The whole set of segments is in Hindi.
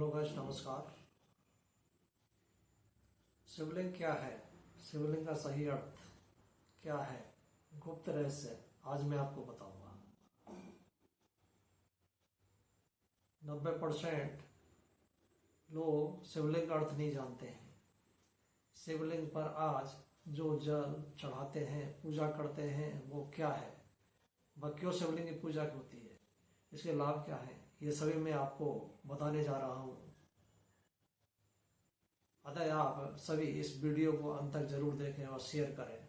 हेलो गाइस, नमस्कार। शिवलिंग क्या है? शिवलिंग का सही अर्थ क्या है? गुप्त रहस्य आज मैं आपको बताऊंगा। 90% लोग शिवलिंग का अर्थ नहीं जानते हैं। शिवलिंग पर आज जो जल चढ़ाते हैं, पूजा करते हैं, वो क्या है? वह क्यों शिवलिंग की पूजा होती है? इसके लाभ क्या है? ये सभी मैं आपको बताने जा रहा हूँ। अतः आप सभी इस वीडियो को अंत तक जरूर देखें और शेयर करें,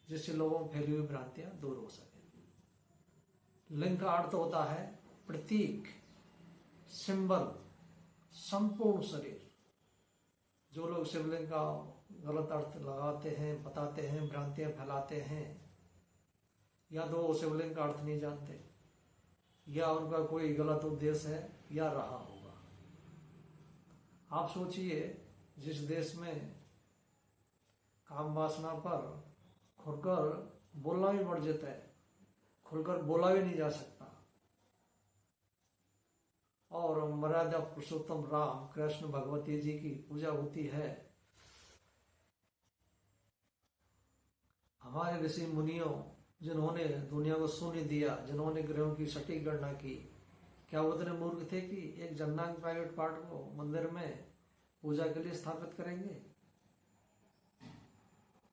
जिससे लोगों में फैली हुई भ्रांतियां दूर हो सके। लिंग का अर्थ होता है प्रतीक, सिंबल, संपूर्ण शरीर। जो लोग शिवलिंग का गलत अर्थ लगाते हैं, बताते हैं, भ्रांतियां फैलाते हैं, या तो वो शिवलिंग का अर्थ नहीं जानते, या उनका कोई गलत उद्देश्य है या रहा होगा। आप सोचिए, जिस देश में काम वासना पर खुलकर बोलना भी वर्जित है, खुलकर बोला भी नहीं जा सकता, और मर्यादा पुरुषोत्तम राम कृष्ण भगवती जी की पूजा होती है। हमारे ऋषि मुनियों जिन्होंने दुनिया को शून्य दिया, जिन्होंने ग्रहों की सटीक गणना की, क्या वो इतने मूर्ख थे कि एक जन्नांग प्राइवेट पार्ट को मंदिर में पूजा के लिए स्थापित करेंगे?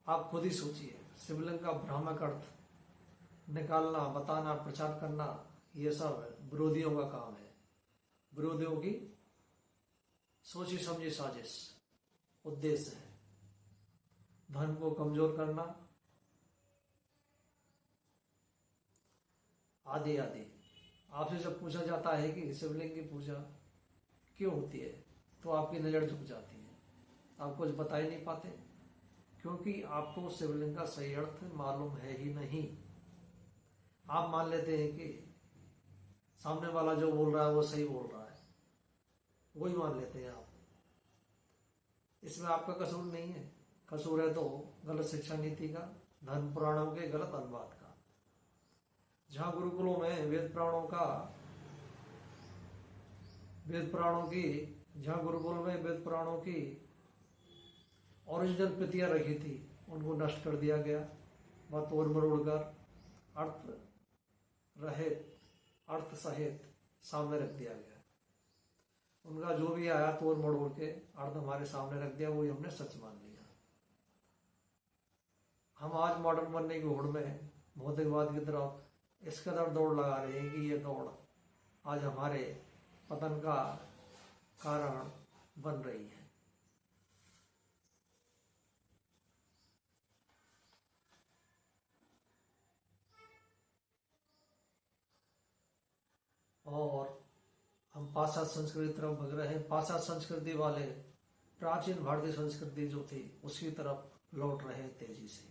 आप खुद ही सोचिए। शिवलिंग का भ्रामक अर्थ निकालना, बताना, प्रचार करना, ये सब विरोधियों का काम है। विरोधियों की सोची समझी साजिश, उद्देश्य है धर्म को कमजोर करना, आदि आदि। आपसे जब पूछा जाता है कि शिवलिंग की पूजा क्यों होती है, तो आपकी नजर झुक जाती है, आप कुछ बता ही नहीं पाते, क्योंकि आपको शिवलिंग का सही अर्थ मालूम है ही नहीं। आप मान लेते हैं कि सामने वाला जो बोल रहा है वो सही बोल रहा है, वही मान लेते हैं आप। इसमें आपका कसूर नहीं है। कसूर है तो गलत शिक्षा नीति का, धर्म पुराणों के गलत अनुवाद का। जहां गुरुकुलों में वेद पुराणों की ओरिजिनल प्रतियां रखी थी, उनको नष्ट कर दिया गया। वह तोड़ मरोड़ कर अर्थ सहित सामने रख दिया गया। उनका जो भी आया तोड़ मरोड़ के अर्थ हमारे सामने रख दिया, वही हमने सच मान लिया। हम आज मॉडर्न बनने की होड़ में भौतिकवाद की तरफ इस कदर दौड़ लगा रहे हैं कि ये दौड़ आज हमारे पतन का कारण बन रही है। और हम पाश्चात्य संस्कृति तरफ भग रहे हैं। पाश्चात्य संस्कृति वाले प्राचीन भारतीय संस्कृति जो थी उसकी तरफ लौट रहे हैं तेजी से।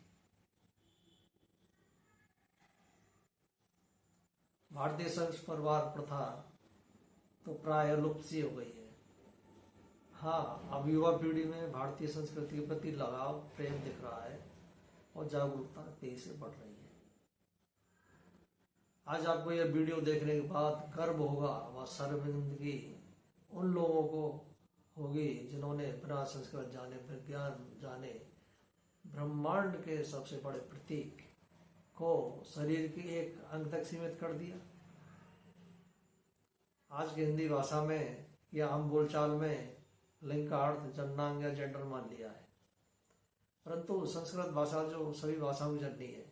भारतीय संघ परिवार प्रथा तो प्राय लुप्त सी हो गई है। हाँ, अब युवा पीढ़ी में भारतीय संस्कृति के प्रति लगाव, प्रेम दिख रहा है और जागरूकता तेजी से बढ़ रही है। आज आपको यह वीडियो देखने के बाद गर्व होगा व शर्मिंदगी उन लोगों को होगी जिन्होंने बिना संस्कृत जाने, विज्ञान जाने, ब्रह्मांड के सबसे बड़े प्रतीक को शरीर के एक अंग तक सीमित कर दिया। आज की हिंदी भाषा में या आम बोलचाल में लिंग का अर्थ जन्नांग या जेंडर मान लिया है, परंतु संस्कृत भाषा जो सभी भाषाओं की जननी है,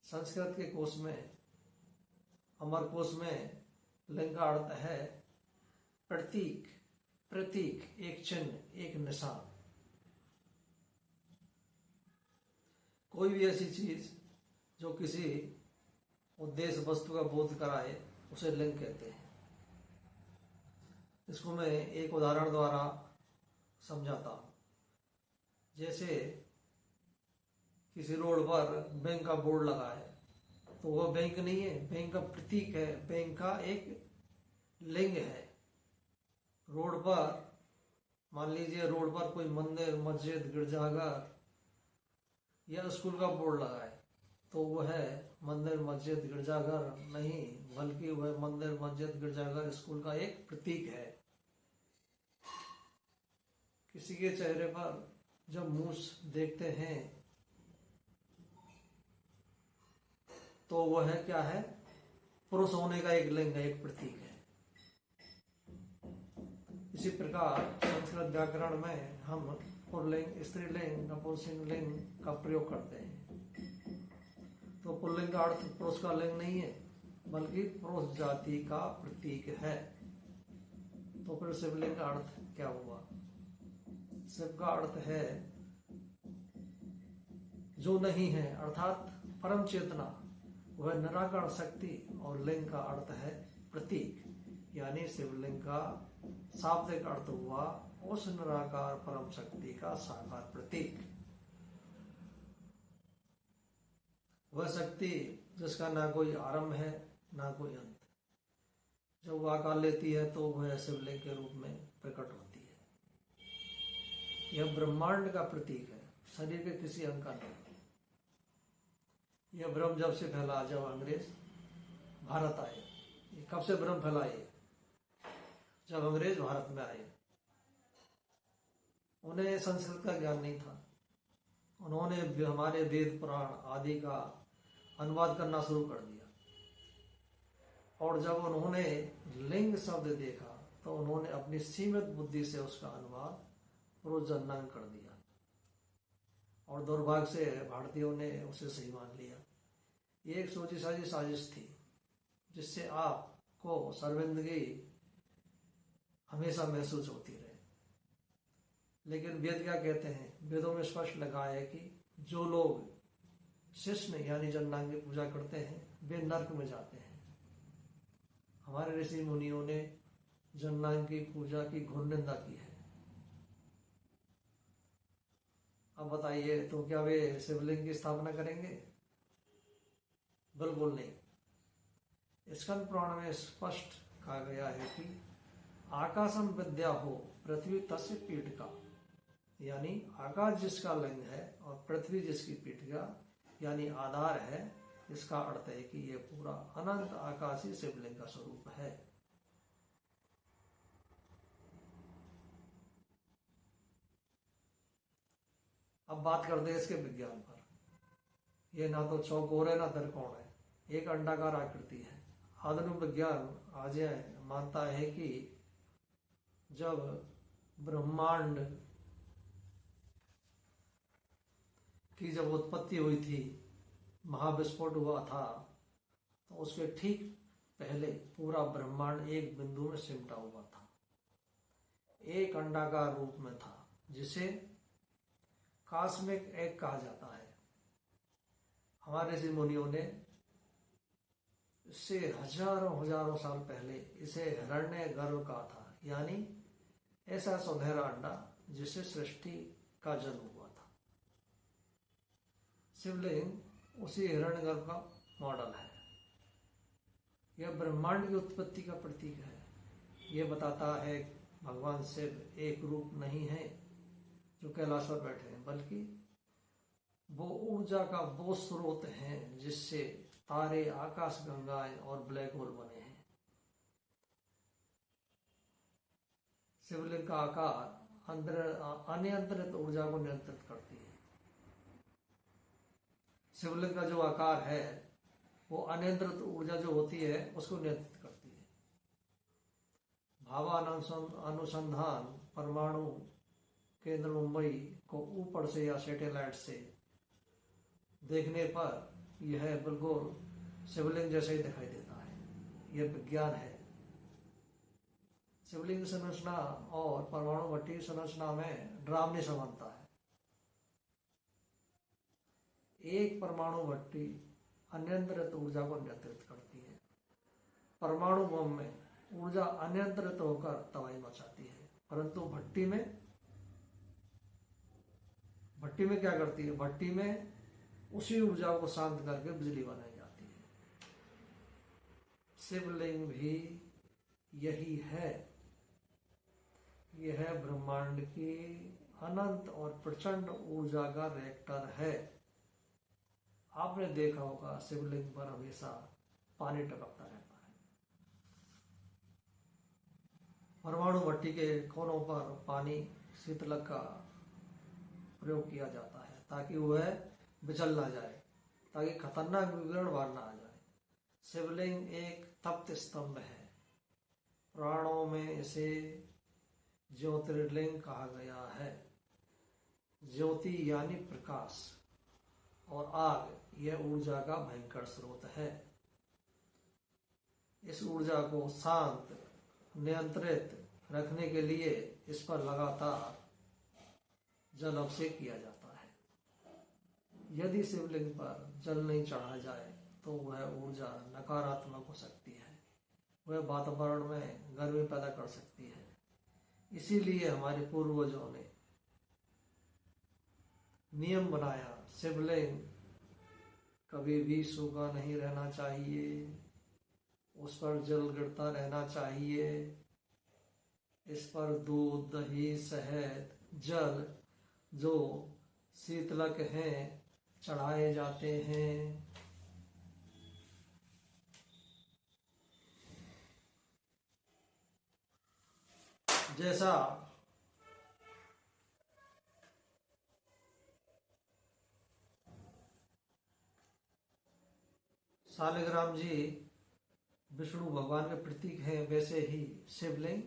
संस्कृत के कोश में, अमर कोश में लिंग का अर्थ है प्रतीक, एक चिन्ह, एक निशान। कोई भी ऐसी चीज जो किसी उद्देश्य वस्तु का बोध कराए उसे लिंग कहते हैं। इसको मैं एक उदाहरण द्वारा समझाता हूं। जैसे किसी रोड पर बैंक का बोर्ड लगा है, तो वह बैंक नहीं है, बैंक का प्रतीक है, बैंक का एक लिंग है। रोड पर मान लीजिए, रोड पर कोई मंदिर, मस्जिद, गिरजाघर या स्कूल का बोर्ड लगा है, तो वह मंदिर, मस्जिद, गिरजाघर नहीं, बल्कि वह मंदिर, मस्जिद, गिरजाघर, स्कूल का एक प्रतीक है। किसी के चेहरे पर जब मूछ देखते हैं तो वह क्या है, पुरुष होने का एक लिंग है, एक प्रतीक है। इसी प्रकार संस्कृत व्याकरण में हम पुल्लिंग, स्त्रीलिंग, नपुंसकलिंग का प्रयोग करते हैं। तो पुल्लिंग का अर्थ पुरुष का लिंग नहीं है, बल्कि पुरुष जाति का प्रतीक है। तो फिर शिवलिंग का अर्थ क्या हुआ? शिव का अर्थ है जो नहीं है, अर्थात परम चेतना, वह निराकार शक्ति। और लिंग का अर्थ है प्रतीक, यानी शिवलिंग का शाब्दिक अर्थ हुआ उस निराकार परम शक्ति का साकार प्रतीक। वह शक्ति जिसका ना कोई आरंभ है ना कोई अंत, जब वह आकार लेती है तो वह शिवलिंग के रूप में प्रकट होती है। यह ब्रह्मांड का प्रतीक है, शरीर के किसी अंग का नहीं। यह भ्रम जब से फैला, जब अंग्रेज भारत आए। कब से भ्रम फैला? ये जब अंग्रेज भारत में आए। उन्हें संस्कृत का ज्ञान नहीं था। उन्होंने हमारे वेद पुराण आदि का अनुवाद करना शुरू कर दिया। और जब उन्होंने लिंग शब्द देखा तो उन्होंने अपनी सीमित बुद्धि से उसका अनुवाद पुरुषजन्नांग कर दिया। और दुर्भाग्य से भारतीयों ने उसे सही मान लिया। ये एक सोची साजी साजिश थी जिससे आपको शर्मिंदगी हमेशा महसूस होती रहे। लेकिन वेद क्या कहते हैं? वेदों में स्पष्ट लिखा है कि जो लोग शिष्ण यानी जन्नांग की पूजा करते हैं वे नरक में जाते हैं। हमारे ऋषि मुनियों ने जन्नांग की पूजा की घोर निंदा की है। अब बताइए, तो क्या वे शिवलिंग की स्थापना करेंगे? बिल्कुल नहीं। स्कंद पुराण में स्पष्ट कहा गया है कि आकाशम विद्या हो पृथ्वी तस्य पीठ का, यानी आकाश जिसका लिंग है और पृथ्वी जिसकी पीठ का यानी आधार है। इसका अर्थ है कि यह पूरा अनंत आकाशी शिवलिंग का स्वरूप है। अब बात करते हैं इसके विज्ञान पर। यह ना तो चौकोर है ना त्रिकोण है, एक अंडाकार आकृति है। आधुनिक विज्ञान आज मानता है कि जब ब्रह्मांड की जब उत्पत्ति हुई थी, महाविस्फोट हुआ था, तो उसके ठीक पहले पूरा ब्रह्मांड एक बिंदु में सिमटा हुआ था, एक अंडाकार रूप में था, जिसे कॉस्मिक एग कहा जाता है। हमारे ऋषि मुनियों ने इससे हजारों हजारों साल पहले इसे हिरण्य गर्भ कहा था, यानी ऐसा सुनहरा अंडा जिससे सृष्टि का जन्म हुआ था। शिवलिंग उसी हिरण्यगर्भ का मॉडल है। यह ब्रह्मांड की उत्पत्ति का प्रतीक है। यह बताता है भगवान शिव एक रूप नहीं है जो कैलाश पर बैठे हैं, बल्कि वो ऊर्जा का वो स्रोत हैं जिससे तारे, आकाश गंगाएं और ब्लैक होल बने हैं। शिवलिंग का आकार अनियंत्रित ऊर्जा को नियंत्रित करती है। शिवलिंग का जो आकार है वो अनियंत्रित ऊर्जा जो होती है उसको नियंत्रित करती है। भाभा अनुसंधान परमाणु केंद्र मुंबई को ऊपर से या सैटेलाइट से देखने पर यह बिल्कुल शिवलिंग जैसे ही दिखाई देता है। यह विज्ञान है। शिवलिंग संरचना और परमाणु भट्टी संरचना में डरावनी समानता है। एक परमाणु भट्टी अनियंत्रित ऊर्जा को नियंत्रित करती है। परमाणु बम में ऊर्जा अनियंत्रित होकर तबाही मचाती है, परंतु भट्टी में क्या करती है? भट्टी में उसी ऊर्जा को शांत करके बिजली बनाई जाती है। शिवलिंग भी यही है। यह ब्रह्मांड की अनंत और प्रचंड ऊर्जा का रिएक्टर है। आपने देखा होगा शिवलिंग पर हमेशा पानी टपकता रहता है। परमाणु भट्टी के कोनों पर पानी शीतलक का प्रयोग किया जाता है ताकि वह बिचल ना जाए, ताकि खतरनाक विकिरण बाहर ना आ जाए। शिवलिंग एक तप्त स्तंभ है। पुराणों में इसे ज्योतिर्लिंग कहा गया है। ज्योति यानी प्रकाश और आग यह ऊर्जा का भयंकर स्रोत है। इस ऊर्जा को शांत नियंत्रित रखने के लिए इस पर लगातार जल अभिषेक किया जाता है। यदि शिवलिंग पर जल नहीं चढ़ा जाए तो वह ऊर्जा नकारात्मक हो सकती है, वह वातावरण में गर्मी पैदा कर सकती है। इसीलिए हमारे पूर्वजों ने नियम बनाया, शिवलिंग कभी भी सूखा नहीं रहना चाहिए, उस पर जल गिरता रहना चाहिए। इस पर दूध, दही, शहद, जल जो शीतलक हैं चढ़ाए जाते हैं। जैसा शालिग्राम जी विष्णु भगवान के प्रतीक हैं, वैसे ही शिवलिंग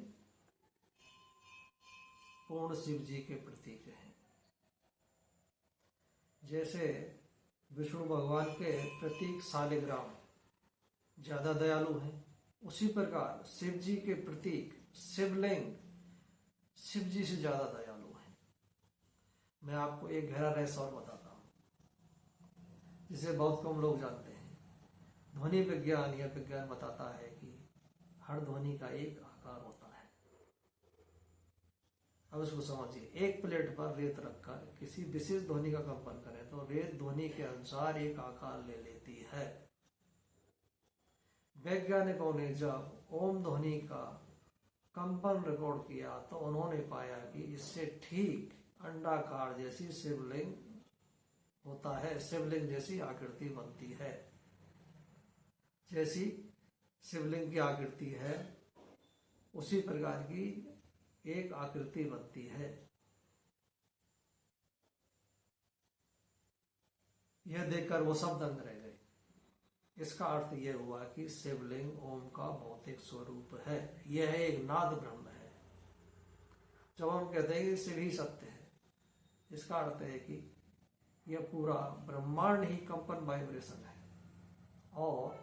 पूर्ण शिव जी के प्रतीक हैं। जैसे विष्णु भगवान के प्रतीक शालिग्राम ज्यादा दयालु हैं, उसी प्रकार शिव जी के प्रतीक शिवलिंग शिव जी से ज्यादा दयालु हैं। मैं आपको एक गहरा रहस्य और बताता हूँ जिसे बहुत कम लोग जानते हैं। ध्वनि विज्ञान या विज्ञान बताता है कि हर ध्वनि का एक आकार होता है। अब इसको समझिए, एक प्लेट पर रेत रखकर किसी विशेष ध्वनि का कंपन करें तो रेत ध्वनि के अनुसार एक आकार ले लेती है। वैज्ञानिकों ने जब ओम ध्वनि का कंपन रिकॉर्ड किया तो उन्होंने पाया कि इससे ठीक अंडाकार जैसी शिवलिंग होता है, शिवलिंग जैसी आकृति बनती है। जैसी शिवलिंग की आकृति है उसी प्रकार की एक आकृति बनती है। यह देखकर वो सब दंग रह गए। इसका अर्थ यह हुआ कि शिवलिंग ओम का भौतिक स्वरूप है, यह एक नाद ब्रह्म है। जब हम कहते हैं कि शिव ही सत्य है, इसका अर्थ है कि यह पूरा ब्रह्मांड ही कंपन वाइब्रेशन है और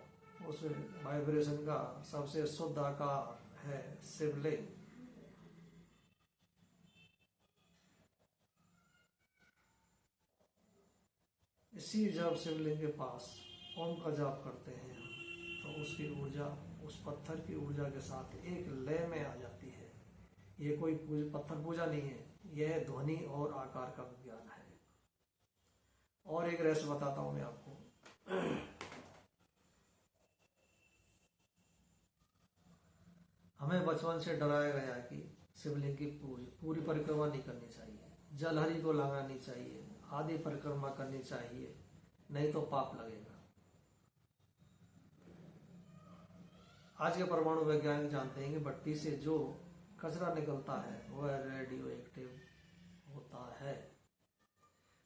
उस वाइब्रेशन का सबसे शुद्ध आकार है शिवलिंग। इसी जब शिवलिंग के पास ओम का जाप करते हैं तो उसकी ऊर्जा उस पत्थर की ऊर्जा के साथ एक लय में आ जाती है। ये कोई पत्थर पूजा नहीं है, यह ध्वनि और आकार का विज्ञान है। और एक रहस्य बताता हूं मैं आपको। हमें बचपन से डराया गया कि शिवलिंग की पूरी परिक्रमा नहीं करनी चाहिए, जलहरी को लगानी चाहिए, आधी परिक्रमा करनी चाहिए, नहीं तो पाप लगेगा। आज के परमाणु वैज्ञानिक जानते हैं कि भट्टी से जो कचरा निकलता है वह रेडियो एक्टिव होता है,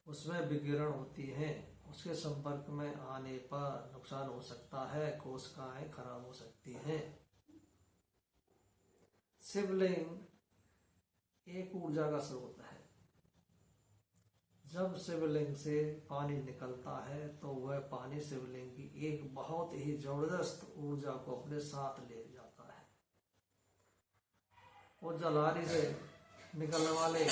उसमें विकिरण होती है, उसके संपर्क में आने पर नुकसान हो सकता है, कोशिकाएं खराब हो सकती हैं। शिवलिंग एक ऊर्जा का स्रोत है। जब शिवलिंग से पानी निकलता है तो वह पानी शिवलिंग की एक बहुत ही जबरदस्त ऊर्जा को अपने साथ ले जाता है। वो जलहरी से निकलने वाले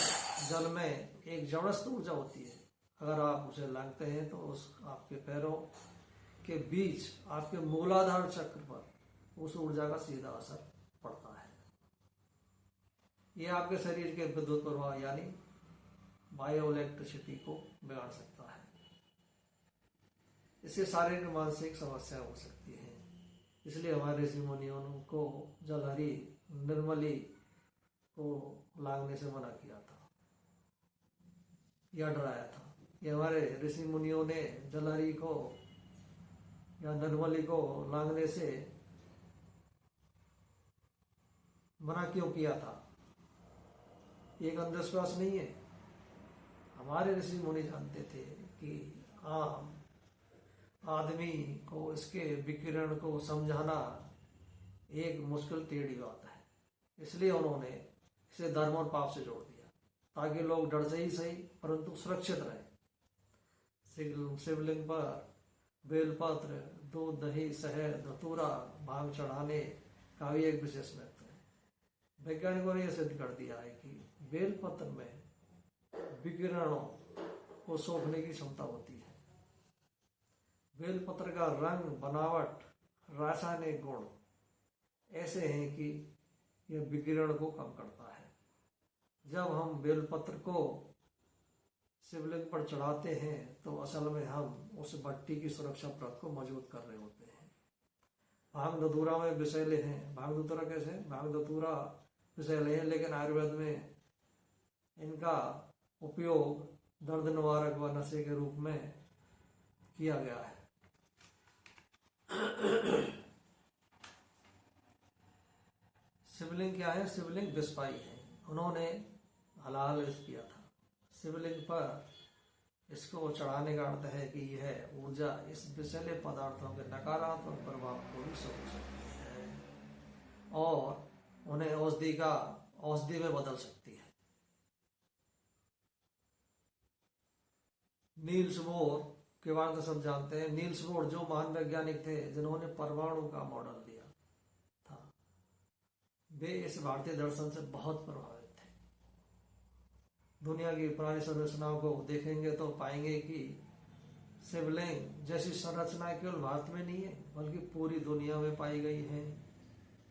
जल में एक जबरदस्त ऊर्जा होती है। अगर आप उसे लांघते हैं तो उस आपके पैरों के बीच आपके मूलाधार चक्र पर उस ऊर्जा का सीधा असर पड़ता है। यह आपके शरीर के विद्युत प्रवाह यानी बायो इलेक्ट्रिसिटी को बिगाड़ सकता है। इससे शारीरिक मानसिक समस्या हो सकती है। इसलिए हमारे ऋषि मुनियों को जलहरी निर्मली को लांघने से मना किया था या डराया था। ये हमारे ऋषि मुनियों ने जलहरी को या निर्मली को लांघने से मना क्यों किया था? एक अंधविश्वास नहीं है। हमारे ऋषि मुनि जानते थे कि आम आदमी को इसके विकिरण को समझाना एक मुश्किल टेढ़ी बात है। इसलिए उन्होंने इसे धर्म और पाप से जोड़ दिया ताकि लोग डर से ही सही परंतु सुरक्षित रहे। शिवलिंग पर बेलपत्र, दूध, दही, शहद, धतूरा, भांग चढ़ाने का भी एक विशेष महत्व है। वैज्ञानिकों ने यह सिद्ध कर दिया है कि बेलपत्र में विकिरणों को सोखने की क्षमता होती है। बेलपत्र का रंग, बनावट, रासायनिक गुण ऐसे हैं कि यह विकिरण को कम करता है। जब हम बेलपत्र को शिवलिंग पर चढ़ाते हैं तो असल में हम उस भट्टी की सुरक्षा परत को मजबूत कर रहे होते हैं। भांग धतूरा में विषैले हैं। भांग धतूरा कैसे? भांग धतूरा विषैले हैं, लेकिन आयुर्वेद में इनका उपयोग दर्द निवारक व नशे के रूप में किया गया है। शिवलिंग क्या है? शिवलिंग विषपाई है। उन्होंने हलाल किया था। शिवलिंग पर इसको चढ़ाने का अर्थ है कि यह ऊर्जा इस विषैले पदार्थों के नकारात्मक प्रभाव को भी सोख सकती है और उन्हें औषधि में बदल सकती है। नील्स बोर के बारे में सब जानते हैं। नील्स बोर जो महान वैज्ञानिक थे जिन्होंने परमाणु का मॉडल दिया था, वे इस भारतीय दर्शन से बहुत प्रभावित थे। दुनिया की पुरानी संरचनाओं को देखेंगे तो पाएंगे कि शिवलिंग जैसी संरचना केवल भारत में नहीं है बल्कि पूरी दुनिया में पाई गई है।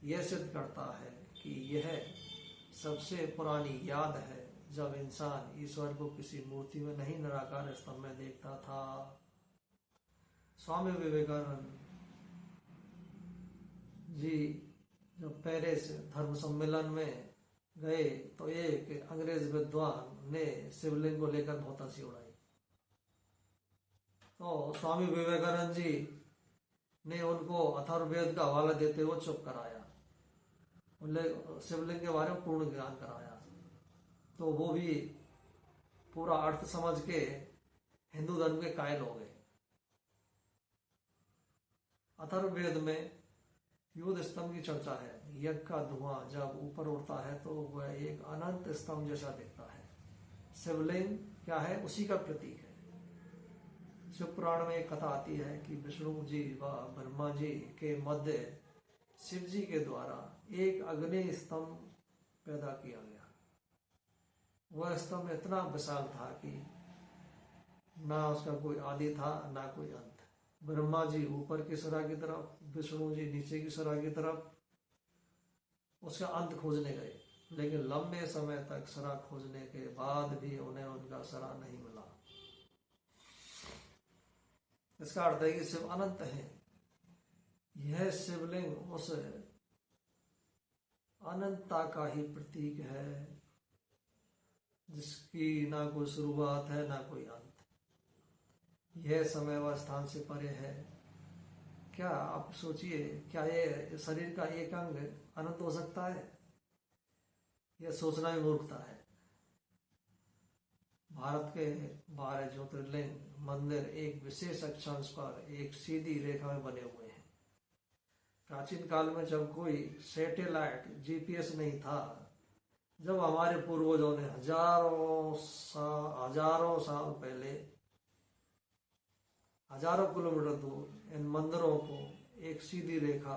यह सिद्ध करता है कि यह सबसे पुरानी याद है जब इंसान ईश्वर को किसी मूर्ति में नहीं निराकार स्तंभ में देखता था। स्वामी विवेकानंद जी जब पेरिस धर्म सम्मेलन में गए तो एक अंग्रेज विद्वान ने शिवलिंग को लेकर बहुत हंसी उड़ाई। तो स्वामी विवेकानंद जी ने उनको अथर्ववेद का हवाला देते हुए चुप कराया, शिवलिंग के बारे में पूर्ण ज्ञान कराया। तो वो भी पूरा अर्थ समझ के हिंदू धर्म के कायल हो गए। अथर्ववेद में युद्ध स्तंभ की चर्चा है। यज्ञ का धुआं जब ऊपर उड़ता है तो वह एक अनंत स्तंभ जैसा दिखता है। शिवलिंग क्या है? उसी का प्रतीक है। शिव पुराण में एक कथा आती है कि विष्णु जी व ब्रह्मा जी के मध्य शिव जी के द्वारा एक अग्नि स्तंभ पैदा किया गया। वह स्तंभ इतना विशाल था कि ना उसका कोई आदि था ना कोई अंत। ब्रह्मा जी ऊपर की सिरा की तरफ, विष्णु जी नीचे की सिरा की तरफ उसका अंत खोजने गए, लेकिन लंबे समय तक सिरा खोजने के बाद भी उन्हें उनका सिरा नहीं मिला। इसका अर्थ है कि शिव अनंत है। यह शिवलिंग उस अनंतता का ही प्रतीक है जिसकी ना कोई शुरुआत है ना कोई अंत। यह समय व स्थान से परे है। क्या आप सोचिए, क्या ये शरीर का एक अंग अनंत हो सकता है? यह सोचना ही मूर्खता है। भारत के 12 ज्योतिर्लिंग मंदिर एक विशेष अक्षांश पर एक सीधी रेखा में बने हुए हैं। प्राचीन काल में जब कोई सैटेलाइट जीपीएस नहीं था, जब हमारे पूर्वजों ने हजारों साल पहले हजारों किलोमीटर दूर इन मंदिरों को एक सीधी रेखा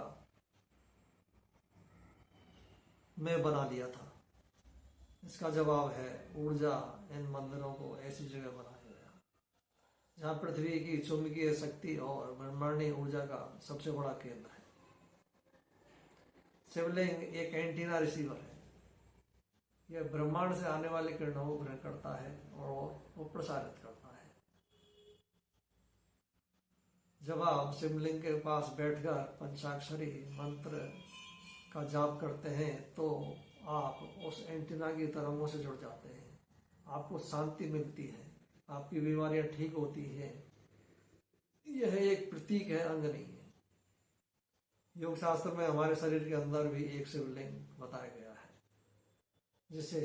में बना लिया था। इसका जवाब है ऊर्जा इन मंदिरों को ऐसी जगह बनाया गया जहां पृथ्वी की चुंबकीय शक्ति और ब्रह्मांडीय ऊर्जा का सबसे बड़ा केंद्र है। शिवलिंग एक एंटीना रिसीवर है। यह ब्रह्मांड से आने वाले किरणों को ग्रहण करता है और वो प्रसारित करता है। जब आप शिवलिंग के पास बैठकर पंचाक्षरी मंत्र का जाप करते हैं तो आप उस एंटीना की तरंगों से जुड़ जाते हैं। आपको शांति मिलती है, आपकी बीमारियां ठीक होती हैं। यह एक प्रतीक है, अंग नहीं है। योग शास्त्र में हमारे शरीर के अंदर भी एक शिवलिंग बताया गया है जिसे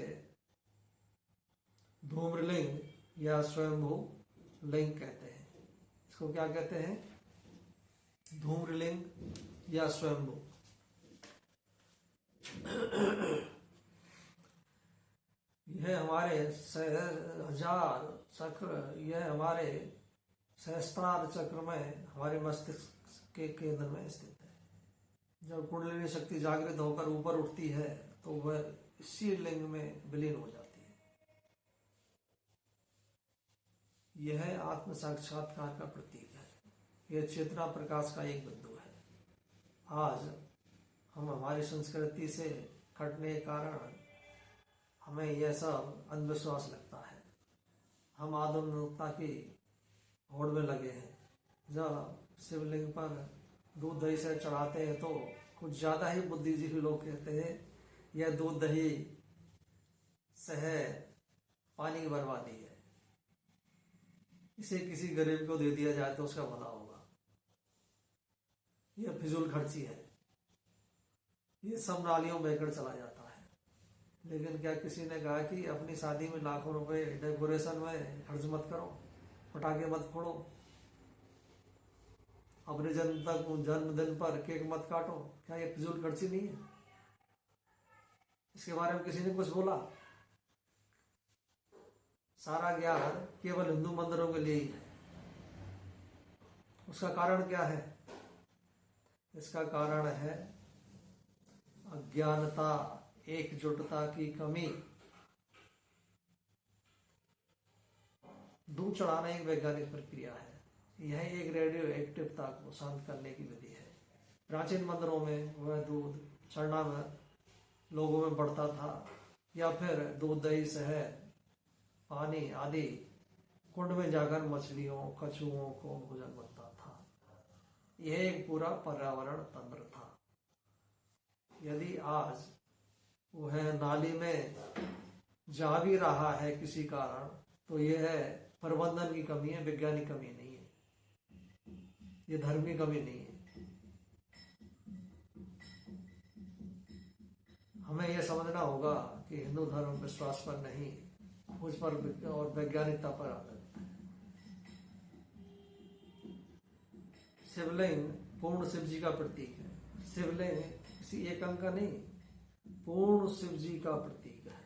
धूम्रलिंग या स्वयंभू लिंग कहते हैं। इसको क्या कहते हैं? धूम्रलिंग या स्वयंभू। यह हमारे हजार चक्र, यह हमारे सहस्त्रार चक्र में हमारे मस्तिष्क के केंद्र में स्थित है। जब कुंडलिनी शक्ति जागृत होकर ऊपर उठती है तो वह इसी लिंग में विलीन हो जाती है। यह आत्म साक्षात्कार का प्रतीक है। यह चेतना प्रकाश का एक बिंदु है। आज हम हमारी संस्कृति से कटने के कारण हमें यह सब अंधविश्वास लगता है। हम आधुनिकता की होड़ में लगे हैं। जब शिवलिंग पर दूध दही से चढ़ाते हैं तो कुछ ज्यादा ही बुद्धिजीवी लोग कहते हैं यह दूध दही शहद पानी की बर्बादी है, इसे किसी गरीब को दे दिया जाए तो उसका भला होगा। यह फिजूल खर्ची है। ये सब नालियों में बहकर चला जाता है। लेकिन क्या किसी ने कहा कि अपनी शादी में लाखों रुपए डेकोरेशन में खर्च मत करो, पटाखे मत फोड़ो, अपने जन्मदिन पर केक मत काटो? क्या ये फिजूल खर्ची नहीं है? इसके बारे में किसी ने कुछ बोला? सारा ज्ञान केवल हिंदू मंदिरों के लिए ही है। उसका कारण क्या है? इसका कारण है अज्ञानता, एकजुटता की कमी। दूध चढ़ाना एक वैज्ञानिक प्रक्रिया है। यह एक रेडियो एक्टिवता को शांत करने की विधि है। प्राचीन मंदिरों में वह दूध चढ़ना लोगों में बढ़ता था, या फिर दूध दही शहद पानी आदि कुंड में जाकर मछलियों कछुओं को भोजन बनता था। यह एक पूरा पर्यावरण तंत्र था। यदि आज वह नाली में जा भी रहा है किसी कारण, तो यह प्रबंधन की कमी है, वैज्ञानिक कमी नहीं है, ये धर्म की कमी नहीं है। हमें यह समझना होगा कि हिंदू धर्म विश्वास पर नहीं, उस पर और वैज्ञानिकता पर आधारित है। शिवलिंग पूर्ण शिव जी का प्रतीक है। शिवलिंग किसी एक अंग का नहीं, पूर्ण शिव जी का प्रतीक है।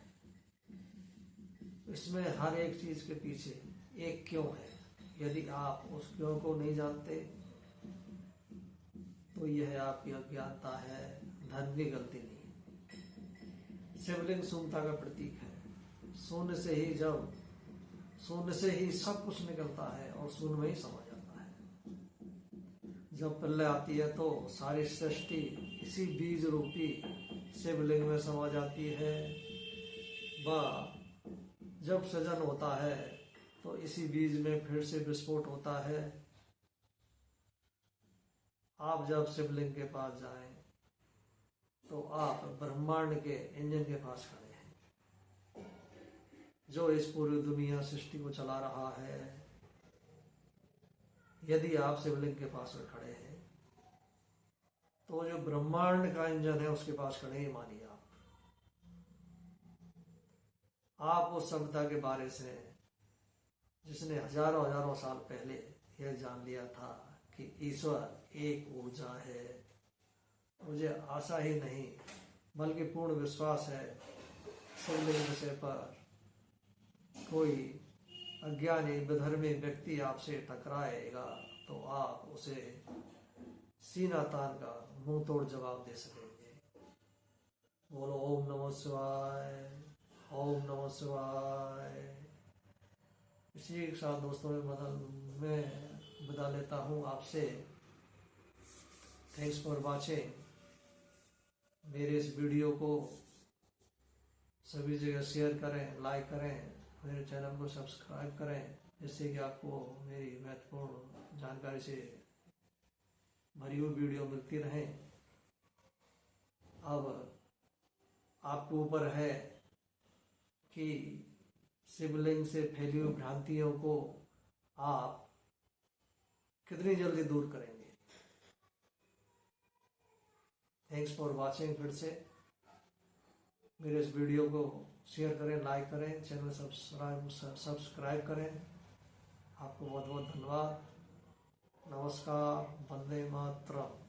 इसमें हर एक चीज के पीछे एक क्यों है। यदि आप उस क्यों को नहीं जानते तो यह आपकी अज्ञानता है, धर्म की गलती नहीं। शिवलिंग शून्यता का प्रतीक है। शून्य से ही सब कुछ निकलता है और शून्य में ही समा जाता है। जब प्रलय आती है तो सारी सृष्टि इसी बीज रूपी शिवलिंग में समा जाती है। जब सृजन होता है तो इसी बीज में फिर से विस्फोट होता है। आप जब शिवलिंग के पास जाएं तो आप ब्रह्मांड के इंजन के पास खड़े हैं, जो इस पूरी दुनिया सृष्टि को चला रहा है। यदि आप शिवलिंग के पास में खड़े हैं तो जो ब्रह्मांड का इंजन है उसके पास खड़े ही मानिए आप उस सभ्यता के बारे से जिसने हजारों हजारों साल पहले यह जान लिया था कि ईश्वर एक ऊर्जा है। मुझे आशा ही नहीं बल्कि पूर्ण विश्वास है शिवलिंग विषय पर कोई अज्ञानी विधर्मी व्यक्ति आपसे टकराएगा तो आप उसे सीना तान का मुंह तोड़ जवाब दे सकेंगे। बोलो ओम नमः शिवाय, ओम नमः शिवाय। इसी के साथ दोस्तों मैं बता लेता हूँ आपसे। Thanks for watching. मेरे इस वीडियो को सभी जगह शेयर करें, लाइक करें, मेरे चैनल को सब्सक्राइब करें, जिससे कि आपको मेरी महत्वपूर्ण जानकारी से भरी हुई वीडियो मिलती रहे। अब आपके ऊपर है कि शिवलिंग से फैली हुई भ्रांतियों को आप कितनी जल्दी दूर करेंगे। Thanks for watching. फिर से मेरे इस वीडियो को शेयर करें, लाइक करें, चैनल सब्सक्राइब करें। आपको बहुत बहुत धन्यवाद। नमस्कार। वंदे मातरम।